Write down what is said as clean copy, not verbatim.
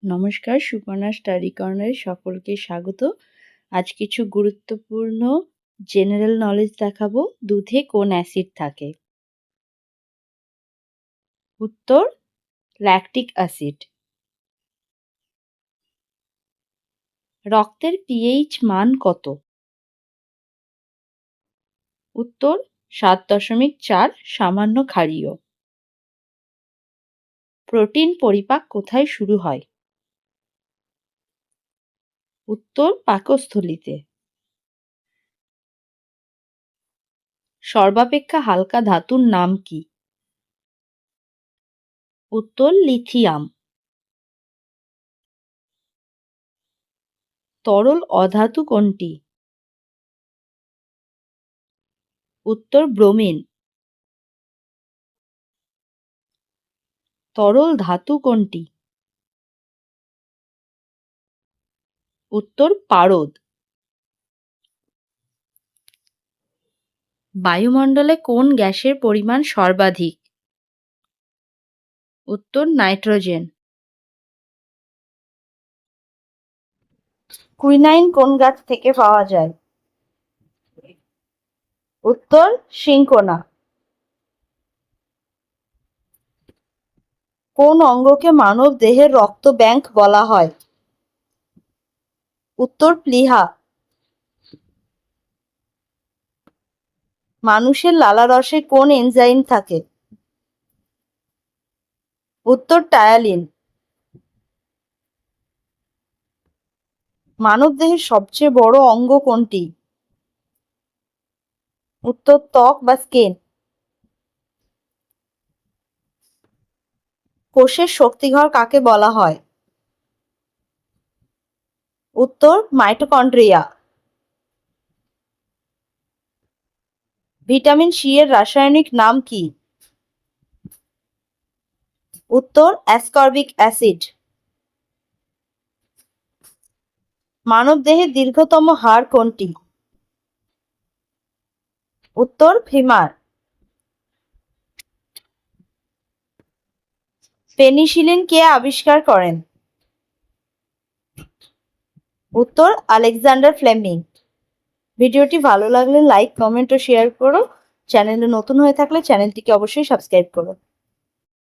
নমস্কার, সুপর্ণা স্টাডি কর্নারে সকলকে স্বাগত। আজ কিছু গুরুত্বপূর্ণ জেনারেল নলেজ দেখাবো। দুধে কোন অ্যাসিড থাকে? উত্তর ল্যাকটিক অ্যাসিড। রক্তের পিএইচ মান কত? উত্তর 7.4, সামান্য ক্ষারীয়। প্রোটিন পরিপাক কোথায় শুরু হয়? উত্তর পাকস্থলীতে। সর্বাপেক্ষা হালকা ধাতুর নাম কি? উত্তর লিথিয়াম। তরল অধাতু কোনটি? উত্তর ব্রোমিন। তরল ধাতু কোনটি? উত্তর পারদ। বায়ুমণ্ডলে কোন গ্যাসের পরিমাণ সর্বাধিক? উত্তর নাইট্রোজেন। কুইনাইন কোন গাছ থেকে পাওয়া যায়? উত্তর সিনকোনা। কোন অঙ্গকে মানব দেহের রক্ত ব্যাংক বলা হয়? উত্তর প্লীহা। মানুষের লালারসে কোন এনজাইম থাকে? উত্তর টায়ালিন। মানবদেহের সবচেয়ে বড় অঙ্গ কোনটি? উত্তর ত্বক বা স্কিন। কোষের শক্তিঘর কাকে বলা হয়? উত্তর মাইটোকন্ড্রিয়া। ভিটামিন সি এর রাসায়নিক নাম কি? উত্তর অ্যাসকর্বিক অ্যাসিড। মানবদেহের দীর্ঘতম হাড় কোনটি? উত্তর ফিমার। পেনিসিলিন কে আবিষ্কার করেন? উত্তর আলেকজান্ডার ফ্লেমিং। ভিডিওটি ভালো লাগলে লাইক, কমেন্ট ও শেয়ার করো। চ্যানেলে নতুন হয়ে থাকলে চ্যানেলটিকে অবশ্যই সাবস্ক্রাইব করো।